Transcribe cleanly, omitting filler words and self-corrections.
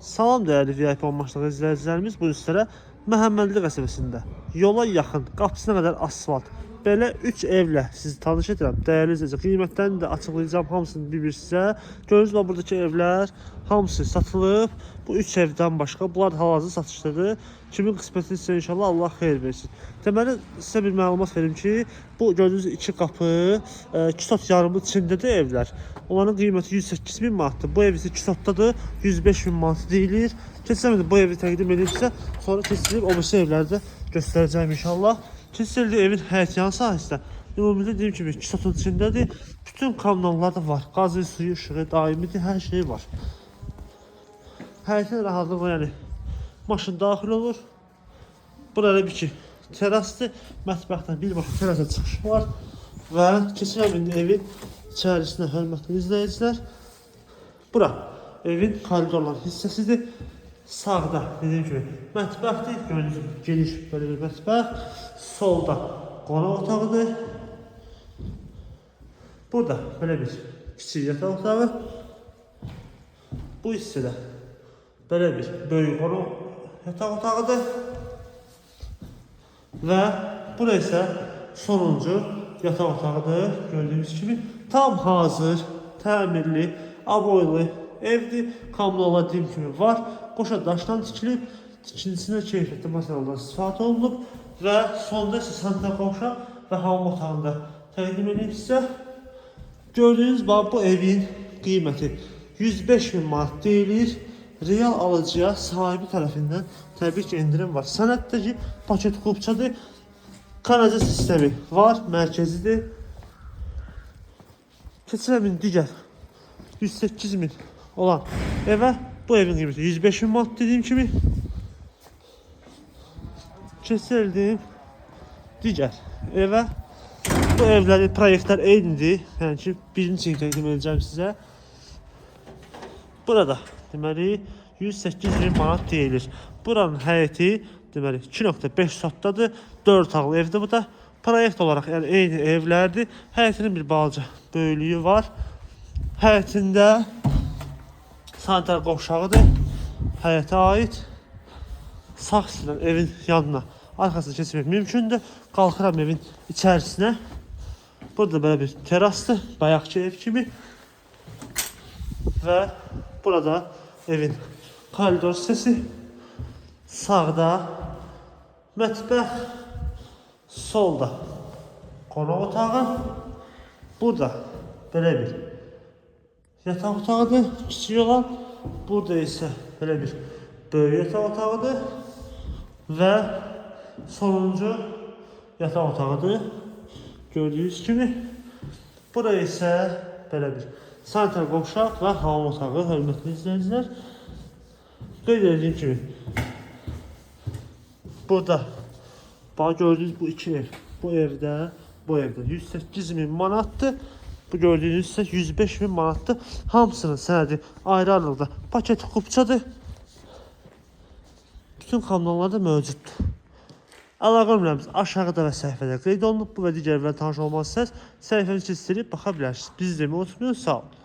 Salam değerli VIP olmaqlığı izləyicilərimiz, bu üstlərə Məhəmmədli qəsəbəsində yola yaxın, qapısına qədər asfalt belə 3 evlə sizi tanış edirəm. Dəyərli izləyicilər, qiymətlərini də açıqlayacağım, hamısını bir-bir sizə. Görürsünüz, buradakı evlər hamısı satılıb. Bu 3 evdən başqa bunlar hal-hazırda satışdadır. Kimin qisməti isə inşallah Allah xeyir versin. Deməli, sizə bir məlumat verim ki, bu gördüyünüz 2 qapı, 2 sot yarımı içindədir evlər. Onların qiyməti 108 min manatdır. Bu ev isə 2 sotdadır, 105 min manat deyilir. Keçsəmədə bu evi təqdim edibsə, sonra keçilib o birisi evlərdə göstərəcəyim inşallah. Keçildiyi evin həyətyan sahəsində ümumiyyətlə dediyim kimi 2 sotun içindədir. Bütün kommunallar da var. Qazı, suyu, işığı, daimidir, hər şey var. Həyətin rahatlığı, yəni maşın daxil olur. Burada bir ki terasdır. Mətbəxdən birbaşa terasa çıxış var. Və keçirəm evin içərisinə, hörmətli izləyicilər. Bura evin koridorların hissəsidir. Sağda dediyim kimi mətbəxdir. Gördüyünüz kimi geniş böyle bir mətbəx. Solda qonaq otağıdır. Burada böyle bir kiçik yataq otağı. Bu hissədə böyle bir böyük qonaq yataq otağıdır. Və burası isə sonuncu yataq otağıdır. Gördüyünüz kimi tam hazır, təmirli, aboylu evdir. Kommunallar dediyim kimi var. Qoşa daşdan tikilib, tikintisinə keyfiyyətli materialdan istifadə olunub və sonda isə sanitar qovşaq və hamam otağında təqdim edib sizə. Gördüyünüz bu evin qiyməti 105 min manat deyilir. Real alıcıya sahibi tərəfindən təbii ki indirim var. Sənətdəki paket qubçadır. Kanaliza sistemi var, mərkəzidir. Keçirəm digər 108 min olan evə. Bu evin qiyməti 105 min manat dediyim kimi. Keçirdim digər evə. Bu evlərin proyektlər eynidir. Yəni ki, birinci təqdim edəcəm sizə. Burada deməli 108 min manat deyilir. Buranın həyəti deməli 2.5 sotdadır. 4 otaqlı evdir bu da. Proyekt olaraq yəni eyni evlərdir. Həyətinin bir balaca böyüklüyü var. Həyətində sanitar qovşağıdır. Həyətə aid. Sağ hissədən evin yanına, arxasına keçmək mümkündür. Qalxıram evin içərisinə. Burada belə bir terasdır, bayaqki ev kimi. Və burada evin koridor hissəsi. Sağda mətbəx, solda qonaq otağı. Burada belə bir yataq otağıdır, kiçik olan. Burada isə belə bir böyük yataq otağıdır. Və sonuncu yataq otağıdır. Gördüyünüz kimi. Buraya isə belə bir sanitar qovşaq və hamam otağı, hörmətli izləyicilər. Qeyd edildiyim kimi burada gördüyünüz bu iki ev, bu evdə 108 min manatdır. Bu gördüyünüz ise 105 min manatdır. Hamısının sənədi ayrı-ayrılıqda paket qubçadır. Bütün kommunallarda mövcuddur. Əlaqə nömrəmiz aşağıda və səhifədə qeyd olunub. Bu və digər evlərlə tanış olmaq istərsəniz səhifəmizi silib baxa bilərsiniz. Bizi izləməyi unutmayın. Sağ olun.